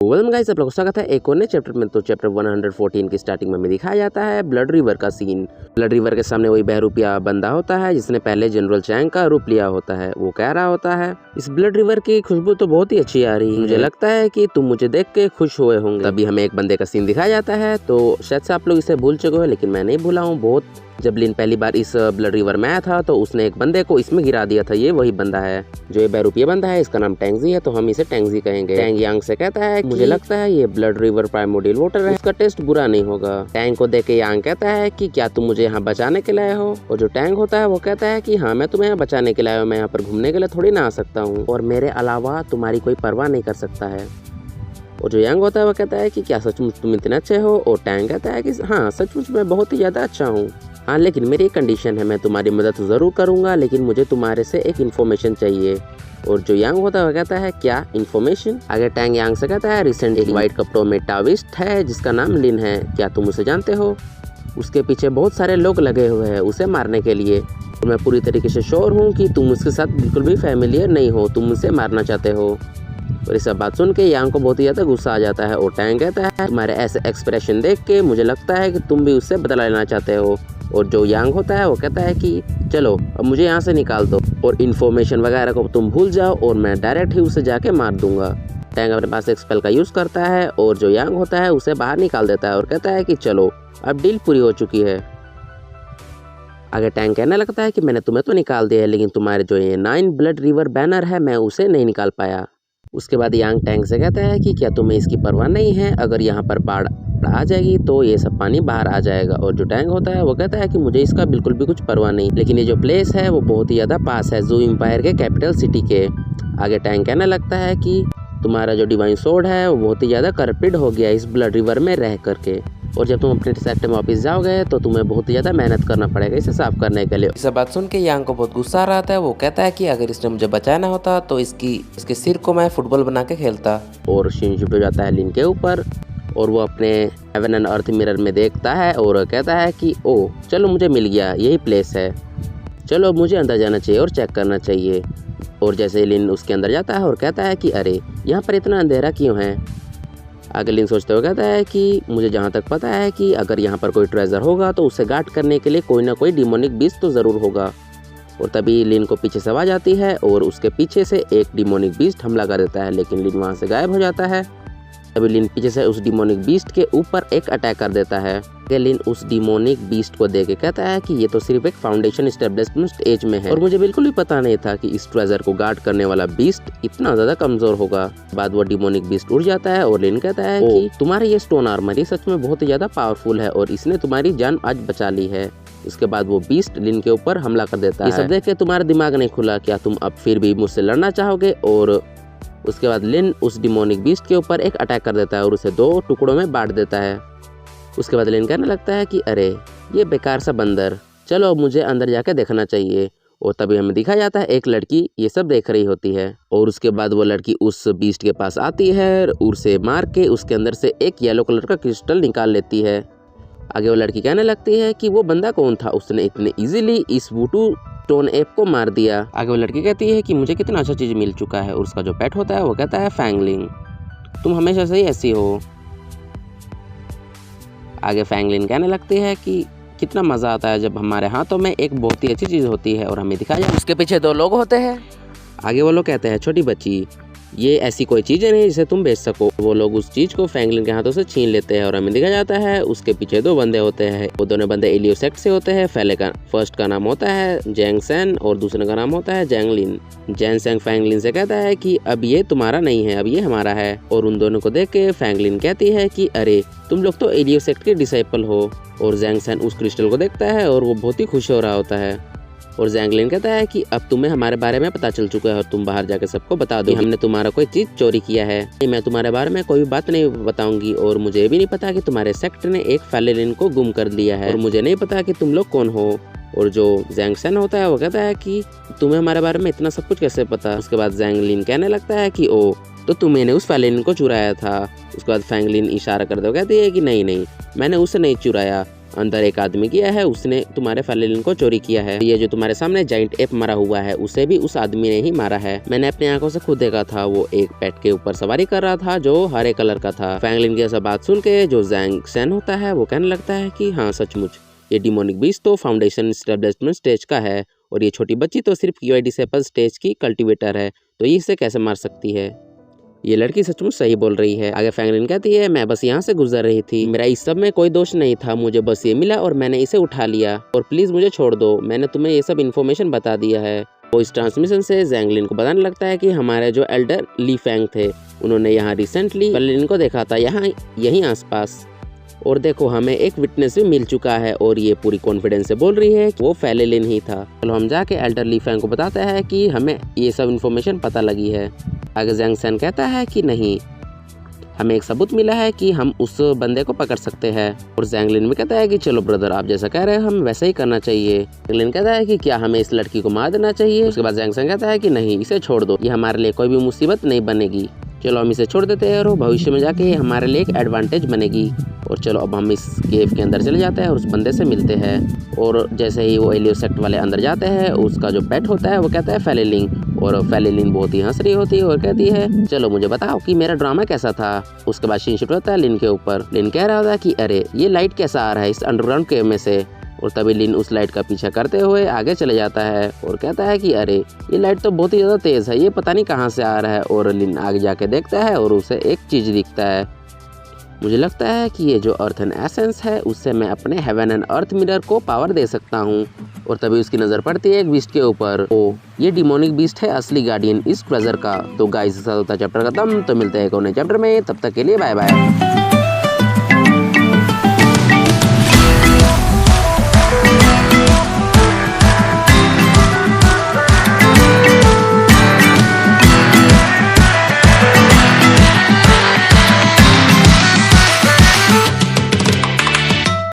Welcome guys, आप लोगों का स्वागत है एक और नए चैप्टर में। तो चैप्टर 114 की स्टार्टिंग में हमें दिखाया जाता है ब्लड रिवर का सीन। ब्लड रिवर के सामने वही बहरूपिया बंदा होता है जिसने पहले जनरल चैंग का रूप लिया होता है। वो कह रहा होता है, इस ब्लड रिवर की खुशबू तो बहुत ही अच्छी आ रही है, मुझे लगता है कि तुम मुझे देख के खुश हुए होंगे। तभी हमें एक बंदे का सीन दिखाया जाता है। तो शायद से आप लोग इसे भूल चुके हो, लेकिन मैं नहीं भूला हूँ। बहुत जब लिन पहली बार इस ब्लड रिवर में आया था तो उसने एक बंदे को इसमें गिरा दिया था। ये वही बंदा है जो ये बहरूपिया बंदा है, इसका नाम टैंगजी है, तो हम इसे टैंगजी कहेंगे। टैंग यांग से कहता है मुझे लगता है ये ब्लड रिवर प्राइमोडियल वाटर है, इसका टेस्ट बुरा नहीं होगा। टैंग को देख के यांग कहता है कि क्या तुम मुझे यहाँ बचाने के लिए हो? और जो टैंग होता है वो कहता है कि हाँ, मैं तुम्हें यहाँ बचाने के लिए आया हूँ, मैं यहाँ पर घूमने के लिए थोड़ी ना आ सकता हूँ, और मेरे अलावा तुम्हारी कोई परवाह नहीं कर सकता है। और जो यांग होता है वो कहता है कि क्या सचमुच तुम इतने अच्छे हो? और टैंग कहता है कि हाँ, सचमुच मैं बहुत ही ज्यादा अच्छा हूँ, हाँ लेकिन मेरी एक कंडीशन है, मैं तुम्हारी मदद ज़रूर करूंगा, लेकिन मुझे तुम्हारे से एक इन्फॉर्मेशन चाहिए। और जो यांग होता है वो कहता है क्या इन्फॉर्मेशन? आगे टैंग यांग से कहता है रिसेंटली एक व्हाइट कपड़ों में टाविस्ट है जिसका नाम लिन है, क्या तुम उसे जानते हो? उसके पीछे बहुत सारे लोग लगे हुए हैं उसे मारने के लिए, और मैं पूरी तरीके से श्योर हूँ कि तुम उसके साथ बिल्कुल भी फैमिलियर नहीं हो, तुम उसे मारना चाहते हो। और ये सब बात सुन के यांग को बहुत ही ज़्यादा गुस्सा आ जाता है। और टैंग कहता है तुम्हारे ऐसे एक्सप्रेशन देख के मुझे लगता है कि तुम भी उससे बदला लेना चाहते हो। और जो यांग होता है वो कहता है कि चलो अब मुझे यहाँ से निकाल दो, और इन्फॉर्मेशन वगैरह को तुम भूल जाओ और मैं डायरेक्ट ही उसे जाके मार दूंगा। टैंग अपने पास एक स्पेल का यूज़ करता है और जो यांग होता है उसे बाहर निकाल देता है और कहता है कि चलो अब डील पूरी हो चुकी है। आगे टैंग कहने लगता है कि मैंने तुम्हें तो निकाल दिया है, लेकिन तुम्हारे जो ये 9 ब्लड रिवर बैनर है मैं उसे नहीं निकाल पाया। उसके बाद यांग टैंग से कहता है कि क्या तुम्हें इसकी परवाह नहीं है? अगर यहाँ पर बाढ़ आ जाएगी तो ये सब पानी बाहर आ जाएगा। और जो टैंग होता है वो कहता है कि मुझे इसका बिल्कुल भी कुछ परवाह नहीं, लेकिन ये जो प्लेस है वो बहुत ही ज़्यादा पास है ज़ू एम्पायर के कैपिटल सिटी के। आगे टैंग कहने लगता है कि तुम्हारा जो डिवाइन सोर्ड है वो बहुत ही ज़्यादा करप्टेड हो गया इस ब्लड रिवर में रह करके, और जब तुम अपने सेक्टर में वापस जाओगे तो तुम्हें बहुत ही ज़्यादा मेहनत करना पड़ेगा इसे साफ करने के लिए। इस बात सुन के यांग को बहुत गुस्सा आ रहा था। वो कहता है कि अगर इसने मुझे बचाना होता तो इसके सिर को मैं फुटबॉल बना के खेलता। और शीन शिफ्ट हो जाता है लिन के ऊपर, और वो अपने हेवन एंड अर्थ मिरर में देखता है और कहता है कि ओ चलो मुझे मिल गया, यही प्लेस है, चलो मुझे अंदर जाना चाहिए और चेक करना चाहिए। और जैसे लिन उसके अंदर जाता है और कहता है कि अरे यहाँ पर इतना अंधेरा क्यों है? आगे लिन सोचते हुए कहता है कि मुझे जहाँ तक पता है कि अगर यहाँ पर कोई ट्रेजर होगा तो उसे गार्ड करने के लिए कोई ना कोई डिमोनिक बीस्ट तो ज़रूर होगा। और तभी लिन को पीछे से आवाज़ आती है और उसके पीछे से एक डिमोनिक बीस्ट हमला कर देता है, लेकिन लिन वहाँ से गायब हो जाता है। तभी लिन पीछे से उस डिमोनिक बीस्ट के ऊपर एक अटैक कर देता है। लिन उस डिमोनिक बीस्ट को देख के कहता है कि ये तो सिर्फ एक फाउंडेशन एस्टेब्लिशमेंट एज में है, और मुझे बिल्कुल भी पता नहीं था कि इस ट्रेजर को गार्ड करने वाला बीस्ट इतना ज्यादा कमजोर होगा। बाद वो डिमोनिक बीस्ट उड़ जाता है और लिन कहता है कि तुम्हारे ये स्टोन आर्मर सच में बहुत ही ज्यादा पावरफुल है और इसने तुम्हारी जान आज बचा ली है। उसके बाद वो बीस्ट लिन के ऊपर हमला कर देता है। ये सब देख के तुम्हारा दिमाग नहीं खुला क्या? तुम अब फिर भी मुझसे लड़ना चाहोगे? और उसके बाद लिन उस डिमोनिक बीस्ट के ऊपर एक अटैक कर देता है और उसे 2 टुकड़ों में बांट देता है। उसके बाद लिन कहने लगता है कि अरे ये बेकार सा बंदर, चलो अब मुझे अंदर जाके देखना चाहिए। और तभी हमें दिखाया जाता है एक लड़की ये सब देख रही होती है, और उसके बाद वो लड़की उस बीस्ट के पास आती है और उसे मार के उसके अंदर से एक येलो कलर का क्रिस्टल निकाल लेती है। आगे वो लड़की कहने लगती है कि वो बंदा कौन था, उसने इतने ईजिली इस वुटू स्टोन एप को मार दिया। आगे वो लड़की कहती है कि मुझे कितना अच्छा चीज मिल चुका है, और उसका जो पेट होता है वो कहता है फैंगलिन, तुम हमेशा से ही ऐसी हो। आगे फैंगलिन कहने लगती है कि कितना मज़ा आता है जब हमारे हाथों में एक बहुत ही अच्छी चीज़ होती है, और हमें दिखाया जाए उसके पीछे 2 लोग होते हैं। आगे वो लोग कहते हैं छोटी बच्ची ये ऐसी कोई चीज़ नहीं जिसे तुम बेच सको। वो लोग उस चीज़ को फैंगलिन के हाथों से छीन लेते हैं, और हमें दिखाया जाता है उसके पीछे 2 बंदे होते हैं। वो दोनों बंदे एलियो सेक्ट से होते हैं। फर्स्ट का नाम होता है जैंग सैन और दूसरे का नाम होता है जैंग लिन। जैंग सैंग फैंगलिन से कहता है कि अब ये तुम्हारा नहीं है, अब ये हमारा है। और उन दोनों को देख के फैंगलिन कहती है कि अरे तुम लोग तो एलियो सेक्ट के डिसाइपल हो। और जैंग सैन उस क्रिस्टल को देखता है और वो बहुत ही खुश हो रहा होता है। और जैंगलिन कहता है कि अब तुम्हें हमारे बारे में पता चल चुका है और तुम बाहर जाके सबको बता दो हमने तुम्हारा कोई चीज चोरी किया है। मैं तुम्हारे बारे में कोई भी बात नहीं बताऊंगी, और मुझे भी नहीं पता कि तुम्हारे सेक्ट ने एक फैलेलिन को गुम कर लिया है, और मुझे नहीं पता कि तुम लोग कौन हो। और जो जैंग सैन होता है वो कहता है कि तुम्हें हमारे बारे में इतना सब कुछ कैसे पता? उसके बाद जैंगलिन कहने लगता है कि ओ तो तुमने उस फैलेलिन को चुराया था। उसके बाद फैंगलिन इशारा करते हुए कहती है कि नहीं मैंने उसे नहीं चुराया, अंदर एक आदमी गया है, उसने तुम्हारे फैलेलिन को चोरी किया है। ये जो तुम्हारे सामने जाइंट एप मरा हुआ है उसे भी उस आदमी ने ही मारा है। मैंने अपनी आंखों से खुद देखा था, वो एक पेट के ऊपर सवारी कर रहा था जो हरे कलर का था। फैंगलिन की ऐसा बात सुन के जो जैंग सेन होता है वो कहने लगता है कि हाँ सचमुच ये डिमोनिक बीस्ट तो फाउंडेशन एस्टेब्लिशमेंट स्टेज का है और ये छोटी बच्ची तो सिर्फ QI डिसेबल स्टेज की कल्टीवेटर है, तो ये इसे कैसे मार सकती है। ये लड़की सचमुच सही बोल रही है। आगे फैंगलिन कहती है मैं बस यहाँ से गुजर रही थी, मेरा इस सब में कोई दोष नहीं था, मुझे बस ये मिला और मैंने इसे उठा लिया और प्लीज मुझे छोड़ दो, मैंने तुम्हें ये सब इन्फॉर्मेशन बता दिया है। वो इस ट्रांसमिशन से जैंगलिन को बताने लगता है कि हमारे जो एल्डर ली फैंग थे उन्होंने यहाँ रिसेंटली फैलेलिन को देखा था, यहाँ यहीं आसपास, और देखो हमें एक विटनेस भी मिल चुका है और ये पूरी कॉन्फिडेंस से बोल रही है कि वो फैलेलिन ही था। चलो हम जाके एल्डर ली फैंग को बताते हैं कि हमें ये सब इन्फॉर्मेशन पता लगी है। आगे जैंग सेन कहता है कि नहीं, हमें एक सबूत मिला है कि हम उस बंदे को पकड़ सकते हैं। और जैंगलिन भी कहता है कि चलो ब्रदर आप जैसा कह रहे हैं हम वैसा ही करना चाहिए। जैंगलिन कहता है कि क्या हमें इस लड़की को मार देना चाहिए। उसके बाद जैंग सेन कहता है कि नहीं, इसे छोड़ दो, ये हमारे लिए कोई भी मुसीबत नहीं बनेगी, चलो हम इसे छोड़ देते हैं और भविष्य में जाके हमारे लिए एक एडवांटेज बनेगी। और चलो अब हम इस केव के अंदर चले जाते हैं और उस बंदे से मिलते हैं। और जैसे ही वो एलियो सेक्ट वाले अंदर जाते हैं उसका जो पेट होता है वो कहता है फैलेलिन, और फैलेलिन बहुत ही हंस रही होती है और कहती है चलो मुझे बताओ कि मेरा ड्रामा कैसा था। उसके बाद सीन शिफ्ट होता है लिन के ऊपर। लिन कह रहा था कि अरे ये लाइट कैसा आ रहा है इस अंडरग्राउंड केव में से, और तभी लिन उस लाइट का पीछा करते हुए आगे चले जाता है और कहता है कि अरे ये लाइट तो बहुत ही ज़्यादा तेज़ है, ये पता नहीं कहाँ से आ रहा है। और लिन आगे जाके देखता है और उसे एक चीज़ दिखता है। मुझे लगता है कि ये जो अर्थ एंड एसेंस है उससे मैं अपने हेवन एंड अर्थ मिरर को पावर दे सकता हूँ। और तभी उसकी नज़र पड़ती है एक बीस्ट के ऊपर। ओ ये डिमोनिक बीस्ट है असली गार्डियन इस ट्रेजर का। तो गाइस इस साथ होता है चैप्टर खत्म, तो मिलते हैं एक और नए चैप्टर में, तब तक के लिए बाय बाय।